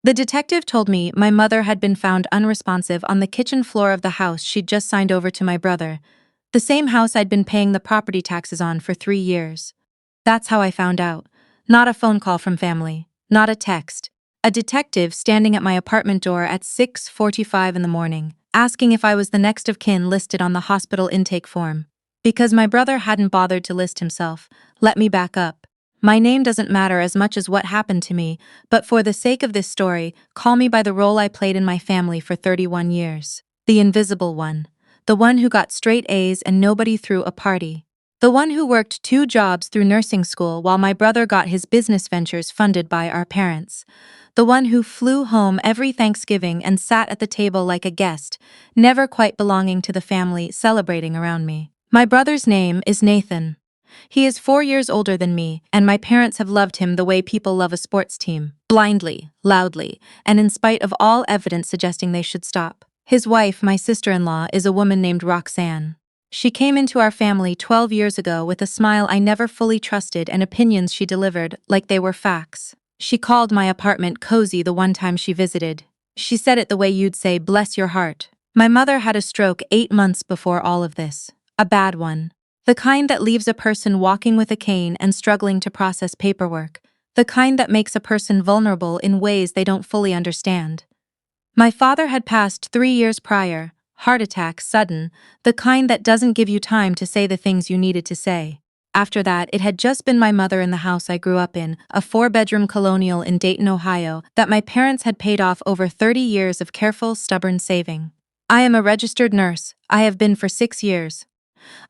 The detective told me my mother had been found unresponsive on the kitchen floor of the house she'd just signed over to my brother, the same house I'd been paying the property taxes on for 3 years. That's how I found out. Not a phone call from family, not a text. A detective standing at my apartment door at 6:45 in the morning, asking if I was the next of kin listed on the hospital intake form. Because my brother hadn't bothered to list himself, let me back up. My name doesn't matter as much as what happened to me, but for the sake of this story, call me by the role I played in my family for 31 years. The invisible one. The one who got straight A's and nobody threw a party. The one who worked 2 jobs through nursing school while my brother got his business ventures funded by our parents. The one who flew home every Thanksgiving and sat at the table like a guest, never quite belonging to the family celebrating around me. My brother's name is Nathan. He is 4 years older than me, and my parents have loved him the way people love a sports team, blindly, loudly, and in spite of all evidence suggesting they should stop. His wife, my sister-in-law, is a woman named Roxanne. She came into our family 12 years ago with a smile I never fully trusted and opinions she delivered like they were facts. She called my apartment cozy the one time she visited. She said it the way you'd say, "Bless your heart." My mother had a stroke 8 months before all of this. A bad one. The kind that leaves a person walking with a cane and struggling to process paperwork. The kind that makes a person vulnerable in ways they don't fully understand. My father had passed 3 years prior, heart attack, sudden, the kind that doesn't give you time to say the things you needed to say. After that, it had just been my mother in the house I grew up in, a 4-bedroom colonial in Dayton, Ohio, that my parents had paid off over 30 years of careful, stubborn saving. I am a registered nurse. I have been for 6 years.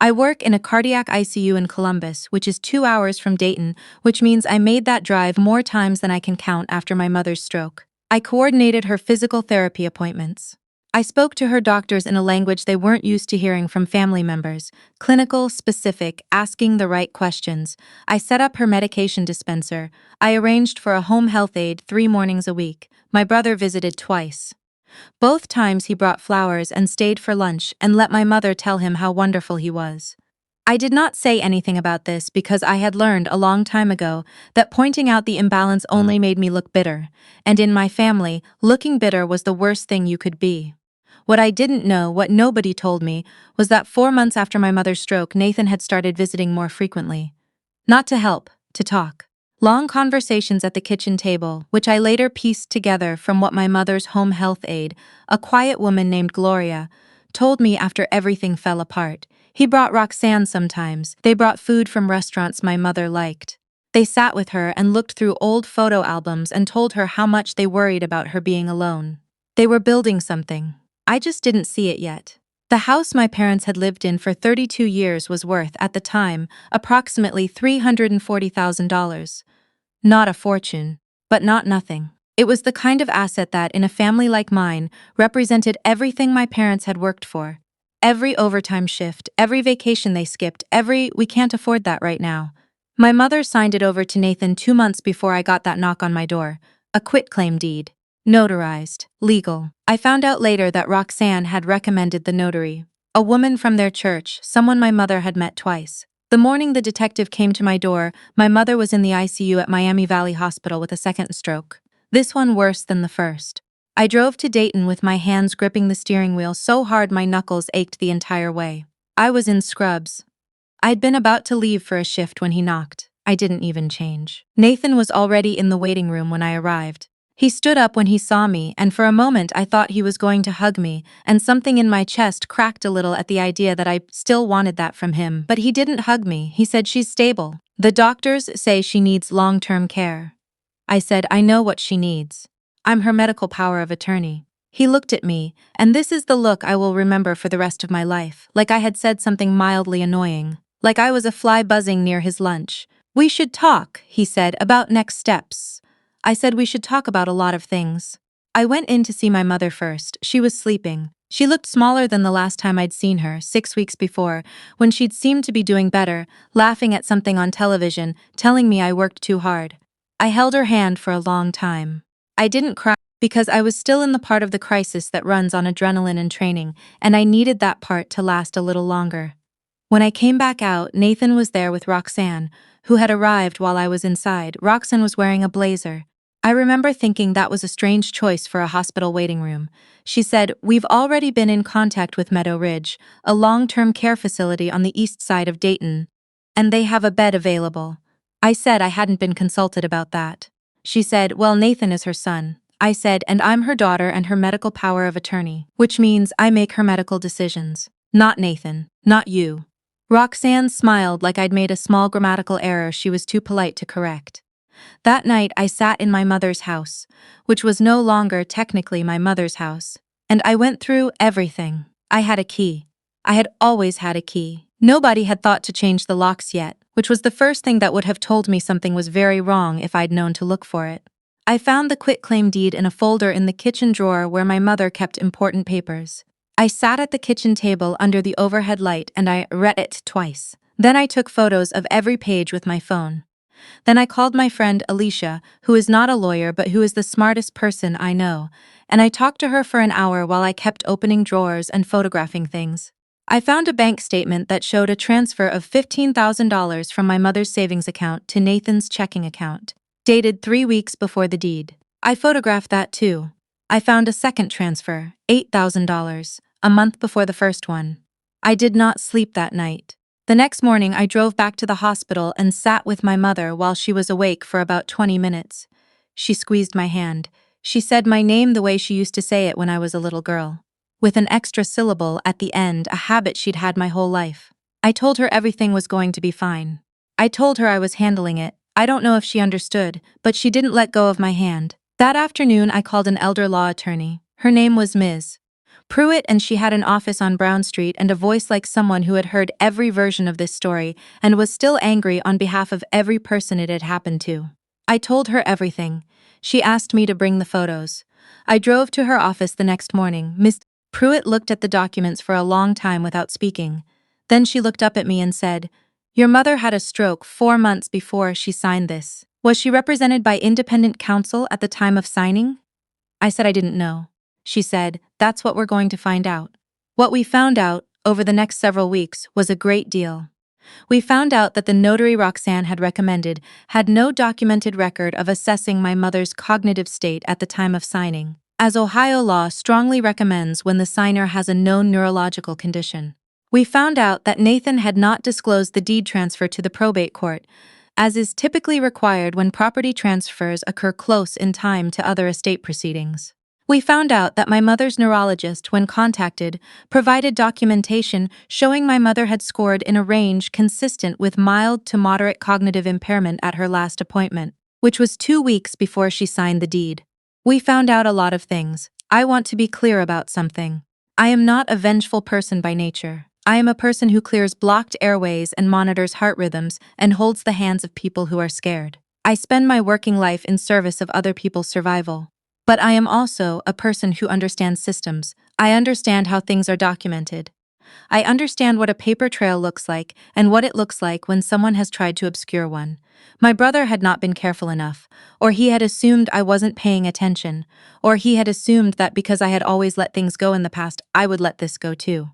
I work in a cardiac ICU in Columbus, which is 2 hours from Dayton, which means I made that drive more times than I can count after my mother's stroke. I coordinated her physical therapy appointments. I spoke to her doctors in a language they weren't used to hearing from family members, clinical, specific, asking the right questions. I set up her medication dispenser. I arranged for a home health aide 3 mornings a week. My brother visited twice. Both times he brought flowers and stayed for lunch and let my mother tell him how wonderful he was. I did not say anything about this because I had learned a long time ago that pointing out the imbalance only made me look bitter, and in my family, looking bitter was the worst thing you could be. What I didn't know, what nobody told me, was that 4 months after my mother's stroke, Nathan had started visiting more frequently. Not to help, to talk. Long conversations at the kitchen table, which I later pieced together from what my mother's home health aide, a quiet woman named Gloria, told me after everything fell apart. He brought Roxanne sometimes. They brought food from restaurants my mother liked. They sat with her and looked through old photo albums and told her how much they worried about her being alone. They were building something. I just didn't see it yet. The house my parents had lived in for 32 years was worth, at the time, approximately $340,000. Not a fortune, but not nothing. It was the kind of asset that, in a family like mine, represented everything my parents had worked for. Every overtime shift, every vacation they skipped, we can't afford that right now. My mother signed it over to Nathan 2 months before I got that knock on my door. A quitclaim deed. Notarized. Legal. I found out later that Roxanne had recommended the notary. A woman from their church, someone my mother had met twice. The morning the detective came to my door, my mother was in the ICU at Miami Valley Hospital with a second stroke. This one worse than the first. I drove to Dayton with my hands gripping the steering wheel so hard my knuckles ached the entire way. I was in scrubs. I'd been about to leave for a shift when he knocked. I didn't even change. Nathan was already in the waiting room when I arrived. He stood up when he saw me, and for a moment I thought he was going to hug me, and something in my chest cracked a little at the idea that I still wanted that from him. But he didn't hug me. He said, "She's stable. The doctors say she needs long-term care." I said, "I know what she needs. I'm her medical power of attorney." He looked at me, and this is the look I will remember for the rest of my life, like I had said something mildly annoying, like I was a fly buzzing near his lunch. "We should talk," he said, "about next steps." I said we should talk about a lot of things. I went in to see my mother first. She was sleeping. She looked smaller than the last time I'd seen her, 6 weeks before, when she'd seemed to be doing better, laughing at something on television, telling me I worked too hard. I held her hand for a long time. I didn't cry because I was still in the part of the crisis that runs on adrenaline and training, and I needed that part to last a little longer. When I came back out, Nathan was there with Roxanne, who had arrived while I was inside. Roxanne was wearing a blazer. I remember thinking that was a strange choice for a hospital waiting room. She said, "We've already been in contact with Meadow Ridge, a long-term care facility on the east side of Dayton, and they have a bed available." I said I hadn't been consulted about that. She said, "Well, Nathan is her son." I said, "And I'm her daughter and her medical power of attorney, which means I make her medical decisions. Not Nathan, not you." Roxanne smiled like I'd made a small grammatical error she was too polite to correct. That night I sat in my mother's house, which was no longer technically my mother's house, and I went through everything. I had a key. I had always had a key. Nobody had thought to change the locks yet, which was the first thing that would have told me something was very wrong if I'd known to look for it. I found the quitclaim deed in a folder in the kitchen drawer where my mother kept important papers. I sat at the kitchen table under the overhead light and I read it twice. Then I took photos of every page with my phone. Then I called my friend Alicia, who is not a lawyer but who is the smartest person I know, and I talked to her for an hour while I kept opening drawers and photographing things. I found a bank statement that showed a transfer of $15,000 from my mother's savings account to Nathan's checking account, dated 3 weeks before the deed. I photographed that too. I found a second transfer, $8,000, a month before the first one. I did not sleep that night. The next morning I drove back to the hospital and sat with my mother while she was awake for about 20 minutes. She squeezed my hand. She said my name the way she used to say it when I was a little girl, with an extra syllable at the end, a habit she'd had my whole life. I told her everything was going to be fine. I told her I was handling it. I don't know if she understood, but she didn't let go of my hand. That afternoon I called an elder law attorney. Her name was Ms. Pruitt, and she had an office on Brown Street and a voice like someone who had heard every version of this story and was still angry on behalf of every person it had happened to. I told her everything. She asked me to bring the photos. I drove to her office the next morning. Miss Pruitt looked at the documents for a long time without speaking. Then she looked up at me and said, "Your mother had a stroke 4 months before she signed this. Was she represented by independent counsel at the time of signing?" I said I didn't know. She said, "That's what we're going to find out." What we found out, over the next several weeks, was a great deal. We found out that the notary Roxanne had recommended had no documented record of assessing my mother's cognitive state at the time of signing, as Ohio law strongly recommends when the signer has a known neurological condition. We found out that Nathan had not disclosed the deed transfer to the probate court, as is typically required when property transfers occur close in time to other estate proceedings. We found out that my mother's neurologist, when contacted, provided documentation showing my mother had scored in a range consistent with mild to moderate cognitive impairment at her last appointment, which was 2 weeks before she signed the deed. We found out a lot of things. I want to be clear about something. I am not a vengeful person by nature. I am a person who clears blocked airways and monitors heart rhythms and holds the hands of people who are scared. I spend my working life in service of other people's survival. But I am also a person who understands systems. I understand how things are documented. I understand what a paper trail looks like and what it looks like when someone has tried to obscure one. My brother had not been careful enough, or he had assumed I wasn't paying attention, or he had assumed that because I had always let things go in the past, I would let this go too.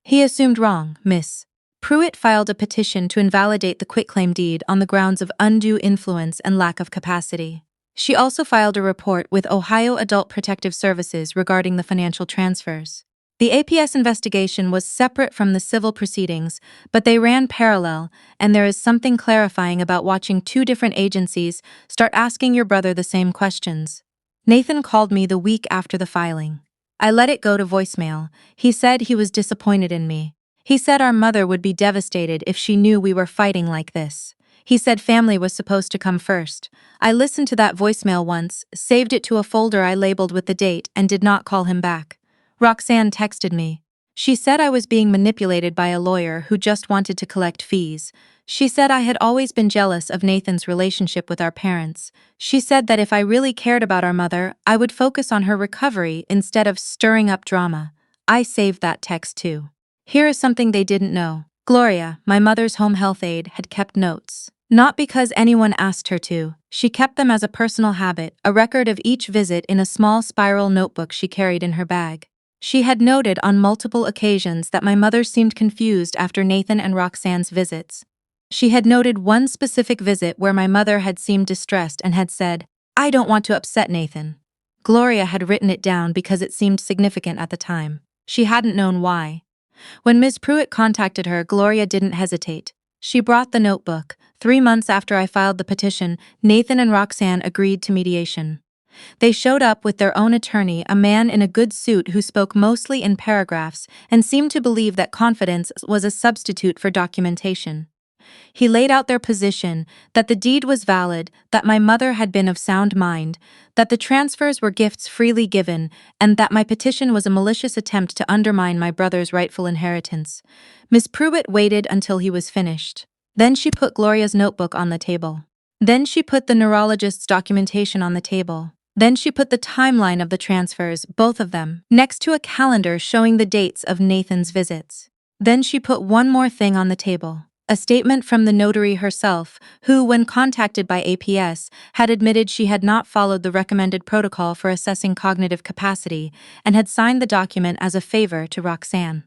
He assumed wrong, Miss. Pruitt filed a petition to invalidate the quitclaim deed on the grounds of undue influence and lack of capacity. She also filed a report with Ohio Adult Protective Services regarding the financial transfers. The APS investigation was separate from the civil proceedings, but they ran parallel, and there is something clarifying about watching 2 different agencies start asking your brother the same questions. Nathan called me the week after the filing. I let it go to voicemail. He said he was disappointed in me. He said our mother would be devastated if she knew we were fighting like this. He said family was supposed to come first. I listened to that voicemail once, saved it to a folder I labeled with the date, and did not call him back. Roxanne texted me. She said I was being manipulated by a lawyer who just wanted to collect fees. She said I had always been jealous of Nathan's relationship with our parents. She said that if I really cared about our mother, I would focus on her recovery instead of stirring up drama. I saved that text too. Here is something they didn't know. Gloria, my mother's home health aide, had kept notes. Not because anyone asked her to. She kept them as a personal habit, a record of each visit in a small spiral notebook she carried in her bag. She had noted on multiple occasions that my mother seemed confused after Nathan and Roxanne's visits. She had noted one specific visit where my mother had seemed distressed and had said, I don't want to upset Nathan. Gloria had written it down because it seemed significant at the time. She hadn't known why. When Ms. Pruitt contacted her, Gloria didn't hesitate. She brought the notebook. 3 months after I filed the petition, Nathan and Roxanne agreed to mediation. They showed up with their own attorney, a man in a good suit who spoke mostly in paragraphs and seemed to believe that confidence was a substitute for documentation. He laid out their position, that the deed was valid, that my mother had been of sound mind, that the transfers were gifts freely given, and that my petition was a malicious attempt to undermine my brother's rightful inheritance. Miss Pruitt waited until he was finished. Then she put Gloria's notebook on the table. Then she put the neurologist's documentation on the table. Then she put the timeline of the transfers, both of them, next to a calendar showing the dates of Nathan's visits. Then she put one more thing on the table. A statement from the notary herself, who, when contacted by APS, had admitted she had not followed the recommended protocol for assessing cognitive capacity and had signed the document as a favor to Roxanne.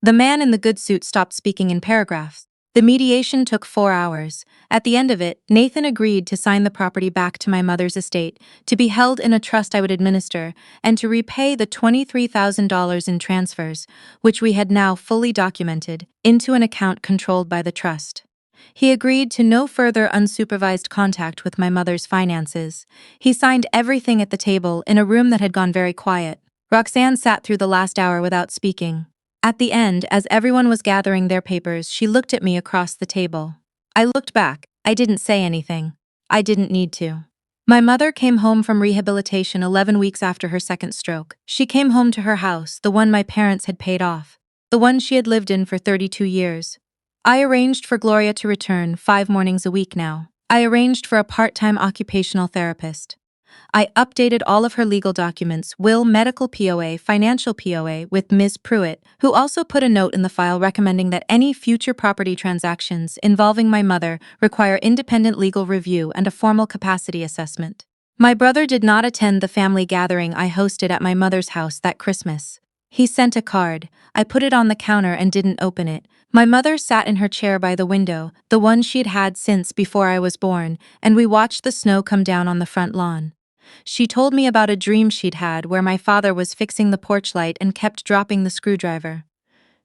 The man in the good suit stopped speaking in paragraphs. The mediation took 4 hours. At the end of it, Nathan agreed to sign the property back to my mother's estate, to be held in a trust I would administer, and to repay the $23,000 in transfers, which we had now fully documented, into an account controlled by the trust. He agreed to no further unsupervised contact with my mother's finances. He signed everything at the table in a room that had gone very quiet. Roxanne sat through the last hour without speaking. At the end, as everyone was gathering their papers, she looked at me across the table. I looked back. I didn't say anything. I didn't need to. My mother came home from rehabilitation 11 weeks after her second stroke. She came home to her house, the one my parents had paid off, the one she had lived in for 32 years. I arranged for Gloria to return 5 mornings a week now. I arranged for a part-time occupational therapist. I updated all of her legal documents, will, medical POA, financial POA, with Ms. Pruitt, who also put a note in the file recommending that any future property transactions involving my mother require independent legal review and a formal capacity assessment. My brother did not attend the family gathering I hosted at my mother's house that Christmas. He sent a card. I put it on the counter and didn't open it. My mother sat in her chair by the window, the one she'd had since before I was born, and we watched the snow come down on the front lawn. She told me about a dream she'd had where my father was fixing the porch light and kept dropping the screwdriver.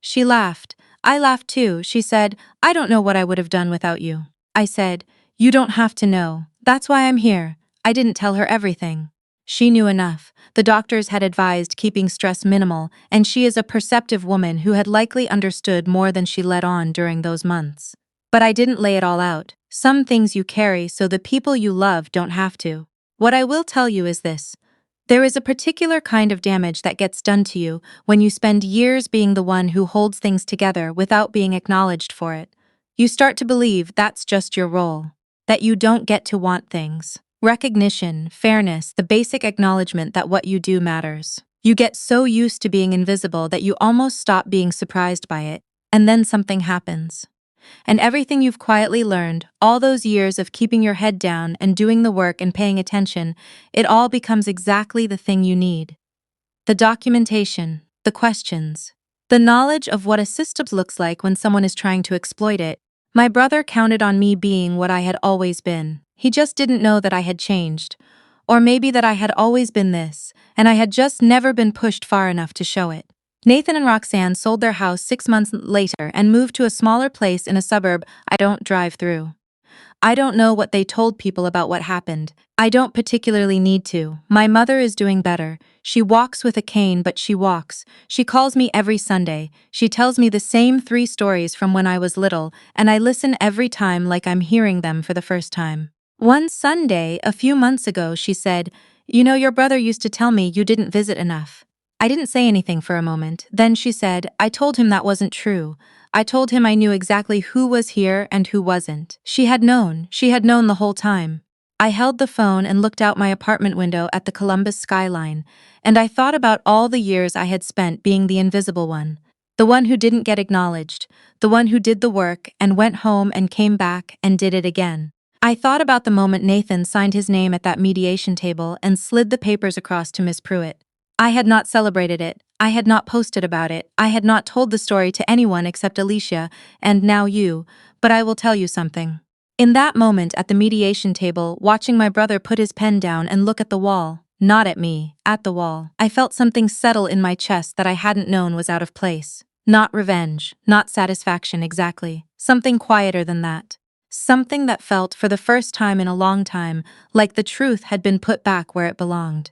She laughed. I laughed too. She said, "I don't know what I would have done without you." I said, "You don't have to know. That's why I'm here." I didn't tell her everything. She knew enough. The doctors had advised keeping stress minimal, and she is a perceptive woman who had likely understood more than she let on during those months. But I didn't lay it all out. Some things you carry so the people you love don't have to. What I will tell you is this. There is a particular kind of damage that gets done to you when you spend years being the one who holds things together without being acknowledged for it. You start to believe that's just your role, that you don't get to want things. Recognition, fairness, the basic acknowledgement that what you do matters. You get so used to being invisible that you almost stop being surprised by it, and then something happens. And everything you've quietly learned, all those years of keeping your head down and doing the work and paying attention, it all becomes exactly the thing you need. The documentation, the questions, the knowledge of what a system looks like when someone is trying to exploit it. My brother counted on me being what I had always been. He just didn't know that I had changed. Or maybe that I had always been this, and I had just never been pushed far enough to show it. Nathan and Roxanne sold their house 6 months later and moved to a smaller place in a suburb I don't drive through. I don't know what they told people about what happened. I don't particularly need to. My mother is doing better. She walks with a cane, but she walks. She calls me every Sunday. She tells me the same 3 stories from when I was little, and I listen every time like I'm hearing them for the first time. One Sunday, a few months ago, she said, "You know, your brother used to tell me you didn't visit enough." I didn't say anything for a moment. Then she said, "I told him that wasn't true. I told him I knew exactly who was here and who wasn't." She had known the whole time. I held the phone and looked out my apartment window at the Columbus skyline, and I thought about all the years I had spent being the invisible one, the one who didn't get acknowledged, the one who did the work and went home and came back and did it again. I thought about the moment Nathan signed his name at that mediation table and slid the papers across to Miss Pruitt. I had not celebrated it. I had not posted about it. I had not told the story to anyone except Alicia, and now you, but I will tell you something. In that moment at the mediation table, watching my brother put his pen down and look at the wall, not at me, at the wall, I felt something settle in my chest that I hadn't known was out of place. Not revenge, not satisfaction exactly, something quieter than that. Something that felt, for the first time in a long time, like the truth had been put back where it belonged.